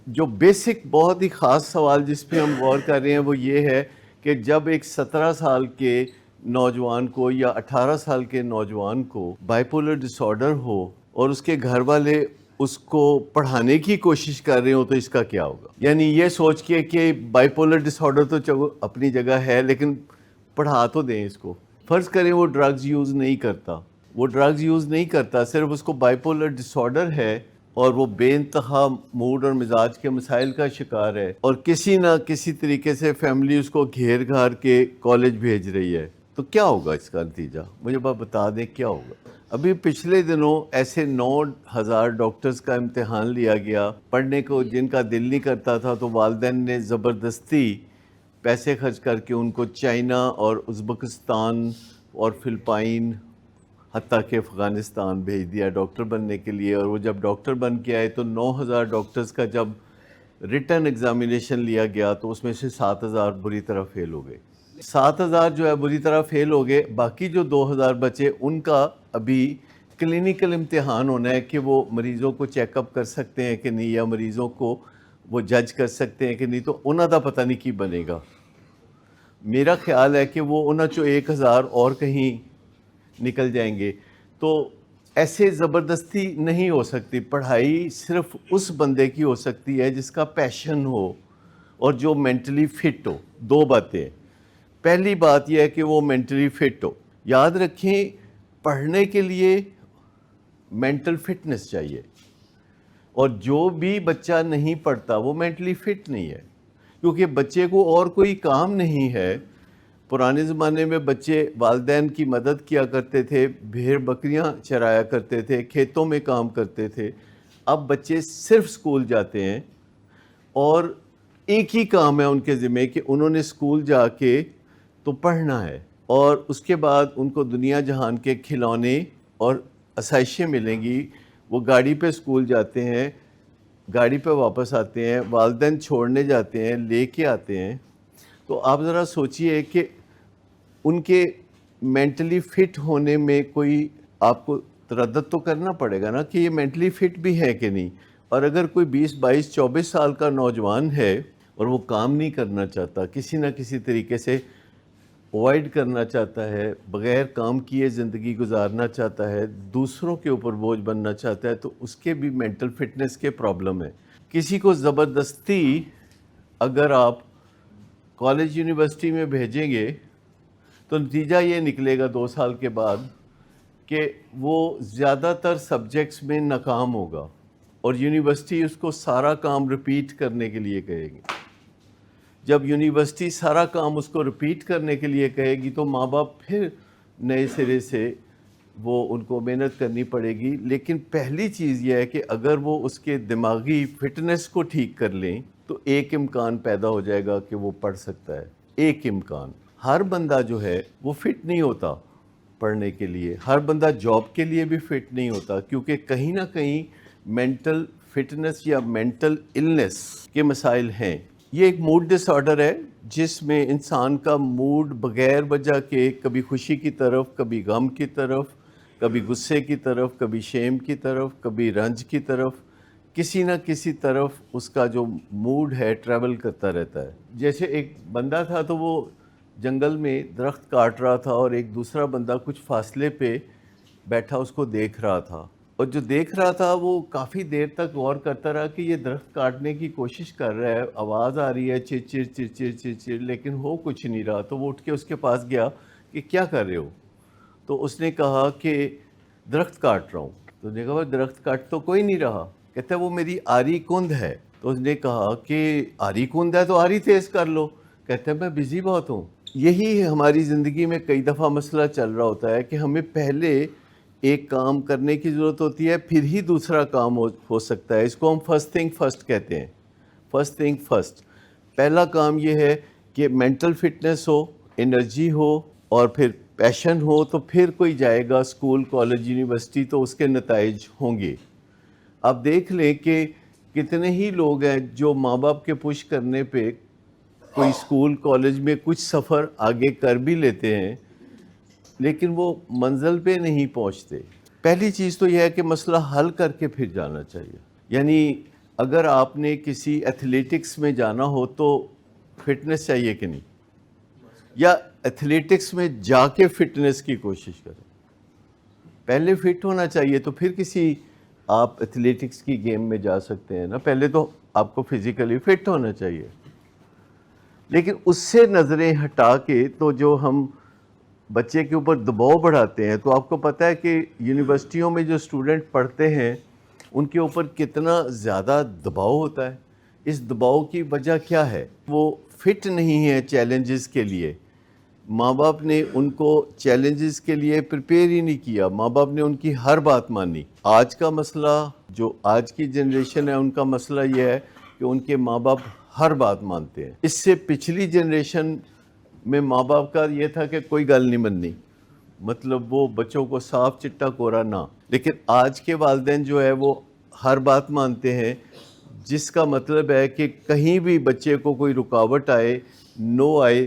جو بیسک بہت ہی خاص سوال جس پہ ہم غور کر رہے ہیں وہ یہ ہے کہ جب ایک 17 سال کے نوجوان کو یا 18 سال کے نوجوان کو بائیپولر ڈس آرڈر ہو اور اس کے گھر والے اس کو پڑھانے کی کوشش کر رہے ہو تو اس کا کیا ہوگا؟ یعنی یہ سوچ کے کہ بائیپولر ڈس آرڈر تو چلو اپنی جگہ ہے لیکن پڑھا تو دیں اس کو. فرض کریں وہ ڈرگز یوز نہیں کرتا، وہ ڈرگز یوز نہیں کرتا، صرف اس کو بائیپولر ڈس آرڈر ہے اور وہ بے انتہا موڈ اور مزاج کے مسائل کا شکار ہے اور کسی نہ کسی طریقے سے فیملی اس کو گھیر گھار کے کالج بھیج رہی ہے، تو کیا ہوگا اس کا نتیجہ؟ مجھے بتا دیں کیا ہوگا. ابھی پچھلے دنوں ایسے 9,000 ڈاکٹرز کا امتحان لیا گیا پڑھنے کو، جن کا دل نہیں کرتا تھا تو والدین نے زبردستی پیسے خرچ کر کے ان کو چائنا اور ازبکستان اور فلپائن حتیٰ کہ افغانستان بھیج دیا ڈاکٹر بننے کے لیے. اور وہ جب ڈاکٹر بن کے آئے تو 9,000 ڈاکٹرز کا جب ریٹن ایگزامینیشن لیا گیا تو اس میں سے 7,000 بری طرح فیل ہو گئے. 7,000 جو ہے بری طرح فیل ہو گئے، باقی جو 2,000 بچے ان کا ابھی کلینیکل امتحان ہونا ہے کہ وہ مریضوں کو چیک اپ کر سکتے ہیں کہ نہیں، یا مریضوں کو وہ جج کر سکتے ہیں کہ نہیں، تو انہوں دا پتہ نہیں کی بنے گا. میرا خیال ہے کہ وہ انہوں چو 1,000 اور کہیں نکل جائیں گے. تو ایسے زبردستی نہیں ہو سکتی. پڑھائی صرف اس بندے کی ہو سکتی ہے جس کا پیشن ہو اور جو مینٹلی فٹ ہو. دو باتیں. پہلی بات یہ ہے کہ وہ مینٹلی فٹ ہو. یاد رکھیں پڑھنے کے لیے مینٹل فٹنس چاہیے، اور جو بھی بچہ نہیں پڑھتا وہ مینٹلی فٹ نہیں ہے، کیونکہ بچے کو اور کوئی کام نہیں ہے. پرانے زمانے میں بچے والدین کی مدد کیا کرتے تھے، بھیڑ بکریاں چرایا کرتے تھے، کھیتوں میں کام کرتے تھے. اب بچے صرف سکول جاتے ہیں اور ایک ہی کام ہے ان کے ذمہ کہ انہوں نے سکول جا کے تو پڑھنا ہے، اور اس کے بعد ان کو دنیا جہان کے کھلونے اور آسائشیں ملیں گی. وہ گاڑی پہ سکول جاتے ہیں، گاڑی پہ واپس آتے ہیں، والدین چھوڑنے جاتے ہیں، لے کے آتے ہیں. تو آپ ذرا سوچئے کہ ان کے مینٹلی فٹ ہونے میں کوئی آپ کو تردد تو کرنا پڑے گا نا کہ یہ مینٹلی فٹ بھی ہے کہ نہیں. اور اگر کوئی 20 22 24 سال کا نوجوان ہے اور وہ کام نہیں کرنا چاہتا، کسی نہ کسی طریقے سے اوائڈ کرنا چاہتا ہے، بغیر کام کیے زندگی گزارنا چاہتا ہے، دوسروں کے اوپر بوجھ بننا چاہتا ہے، تو اس کے بھی مینٹل فٹنس کے پرابلم ہے. کسی کو زبردستی اگر آپ کالج یونیورسٹی میں بھیجیں گے تو نتیجہ یہ نکلے گا 2 سال کے بعد کہ وہ زیادہ تر سبجیکٹس میں ناکام ہوگا، اور یونیورسٹی اس کو سارا کام رپیٹ کرنے کے لیے کہے گی. جب یونیورسٹی سارا کام اس کو رپیٹ کرنے کے لیے کہے گی تو ماں باپ پھر نئے سرے سے وہ ان کو محنت کرنی پڑے گی. لیکن پہلی چیز یہ ہے کہ اگر وہ اس کے دماغی فٹنس کو ٹھیک کر لیں تو ایک امکان پیدا ہو جائے گا کہ وہ پڑھ سکتا ہے. ایک امکان. ہر بندہ جو ہے وہ فٹ نہیں ہوتا پڑھنے کے لیے، ہر بندہ جاب کے لیے بھی فٹ نہیں ہوتا، کیونکہ کہیں نہ کہیں مینٹل فٹنس یا مینٹل النس کے مسائل ہیں. یہ ایک موڈ ڈس آرڈر ہے جس میں انسان کا موڈ بغیر وجہ کے کبھی خوشی کی طرف، کبھی غم کی طرف، کبھی غصے کی طرف، کبھی شیم کی طرف، کبھی رنج کی طرف، کسی نہ کسی طرف اس کا جو موڈ ہے ٹریول کرتا رہتا ہے. جیسے ایک بندہ تھا تو وہ جنگل میں درخت کاٹ رہا تھا اور ایک دوسرا بندہ کچھ فاصلے پہ بیٹھا اس کو دیکھ رہا تھا، اور جو دیکھ رہا تھا وہ کافی دیر تک غور کرتا رہا کہ یہ درخت کاٹنے کی کوشش کر رہا ہے، آواز آ رہی ہے چر چر چر چر چر، لیکن ہو کچھ نہیں رہا. تو وہ اٹھ کے اس کے پاس گیا کہ کیا کر رہے ہو؟ تو اس نے کہا کہ درخت کاٹ رہا ہوں. تو نے کہا درخت کاٹ تو کوئی نہیں رہا. کہتا ہے وہ میری آری کند ہے. تو اس نے کہا کہ آری کند ہے تو آری تیز کر لو. کہتا ہے میں بزی بہت ہوں. یہی ہماری زندگی میں کئی دفعہ مسئلہ چل رہا ہوتا ہے کہ ہمیں پہلے ایک کام کرنے کی ضرورت ہوتی ہے، پھر ہی دوسرا کام ہو سکتا ہے. اس کو ہم فرسٹ تھنگ فرسٹ کہتے ہیں. First thing first. پہلا کام یہ ہے کہ مینٹل فٹنس ہو، انرجی ہو، اور پھر پیشن ہو، تو پھر کوئی جائے گا اسکول، کالج، یونیورسٹی تو اس کے نتائج ہوں گے. آپ دیکھ لیں کہ کتنے ہی لوگ ہیں جو ماں باپ کے پش کرنے پہ کوئی اسکول کالج میں کچھ سفر آگے کر بھی لیتے ہیں لیکن وہ منزل پہ نہیں پہنچتے. پہلی چیز تو یہ ہے کہ مسئلہ حل کر کے پھر جانا چاہیے. یعنی اگر آپ نے کسی ایتھلیٹکس میں جانا ہو تو فٹنس چاہیے کہ نہیں, یا ایتھلیٹکس میں جا کے فٹنس کی کوشش کریں. پہلے فٹ ہونا چاہیے تو پھر کسی آپ ایتھلیٹکس کی گیم میں جا سکتے ہیں نا. پہلے تو آپ کو فزیکلی فٹ ہونا چاہیے. لیکن اس سے نظریں ہٹا کے تو جو ہم بچے کے اوپر دباؤ بڑھاتے ہیں, تو آپ کو پتہ ہے کہ یونیورسٹیوں میں جو اسٹوڈنٹ پڑھتے ہیں ان کے اوپر کتنا زیادہ دباؤ ہوتا ہے. اس دباؤ کی وجہ کیا ہے؟ وہ فٹ نہیں ہے چیلنجز کے لیے. ماں باپ نے ان کو چیلنجز کے لیے پریپیئر ہی نہیں کیا. ماں باپ نے ان کی ہر بات مانی. آج کا مسئلہ, جو آج کی جنریشن ہے, ان کا مسئلہ یہ ہے کہ ان کے ماں باپ ہر بات مانتے ہیں. اس سے پچھلی جنریشن میں ماں باپ کا یہ تھا کہ کوئی گل نہیں مننی, مطلب وہ بچوں کو صاف چٹا کورا نہ. لیکن آج کے والدین جو ہے وہ ہر بات مانتے ہیں, جس کا مطلب ہے کہ کہیں بھی بچے کو کوئی رکاوٹ آئے, نو آئے,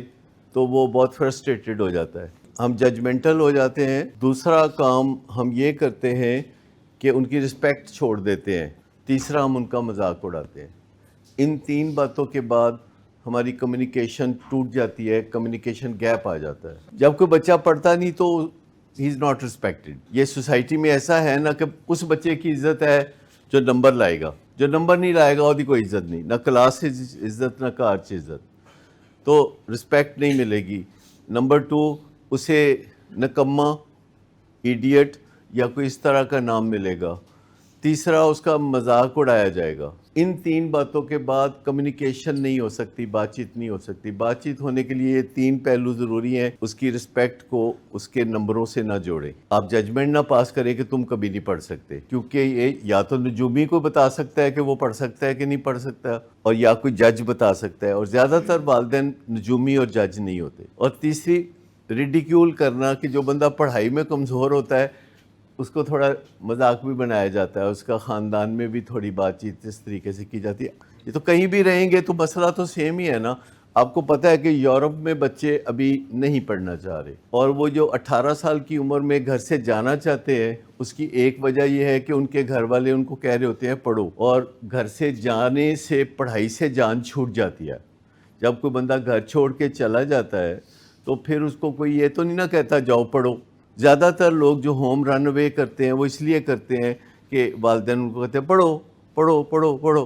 تو وہ بہت فرسٹریٹڈ ہو جاتا ہے. ہم ججمنٹل ہو جاتے ہیں. دوسرا کام ہم یہ کرتے ہیں کہ ان کی رسپیکٹ چھوڑ دیتے ہیں. تیسرا ہم ان کا مذاق اڑاتے ہیں. ان تین باتوں کے بعد ہماری کمیونیکیشن ٹوٹ جاتی ہے, کمیونیکیشن گیپ آ جاتا ہے. جب کوئی بچہ پڑھتا نہیں تو ہی از ناٹ رسپیکٹڈ. یہ سوسائٹی میں ایسا ہے نا کہ اس بچے کی عزت ہے جو نمبر لائے گا, جو نمبر نہیں لائے گا وہ کوئی عزت نہیں, نہ کلاس سے عزت, نہ کار سے عزت, تو رسپیکٹ نہیں ملے گی. نمبر 2, اسے نکما, ایڈیٹ یا کوئی اس طرح کا نام ملے گا. تیسرا, اس کا مذاق اڑایا جائے گا. ان تین باتوں کے بعد کمیونیکیشن نہیں ہو سکتی, بات چیت نہیں ہو سکتی. بات چیت ہونے کے لیے یہ تین پہلو ضروری ہیں. اس کی رسپیکٹ کو اس کے نمبروں سے نہ جوڑیں. آپ ججمنٹ نہ پاس کریں کہ تم کبھی نہیں پڑھ سکتے, کیونکہ یہ یا تو نجومی کو بتا سکتا ہے کہ وہ پڑھ سکتا ہے کہ نہیں پڑھ سکتا, اور یا کوئی جج بتا سکتا ہے, اور زیادہ تر والدین نجومی اور جج نہیں ہوتے. اور تیسری, ریڈیکیول کرنا, کہ جو بندہ پڑھائی میں کمزور ہوتا ہے اس کو تھوڑا مذاق بھی بنایا جاتا ہے, اس کا خاندان میں بھی تھوڑی بات چیت اس طریقے سے کی جاتی ہے. یہ تو کہیں بھی رہیں گے تو مسئلہ تو سیم ہی ہے نا. آپ کو پتہ ہے کہ یورپ میں بچے ابھی نہیں پڑھنا چاہ رہے, اور وہ جو 18 سال کی عمر میں گھر سے جانا چاہتے ہیں, اس کی ایک وجہ یہ ہے کہ ان کے گھر والے ان کو کہہ رہے ہوتے ہیں پڑھو, اور گھر سے جانے سے پڑھائی سے جان چھوٹ جاتی ہے. جب کوئی بندہ گھر چھوڑ کے چلا جاتا ہے تو پھر اس کو کوئی یہ تو نہیں نہ کہتا جاؤ پڑھو. زیادہ تر لوگ جو ہوم رن اوے کرتے ہیں وہ اس لیے کرتے ہیں کہ والدین ان کو کہتے ہیں پڑھو پڑھو پڑھو پڑھو.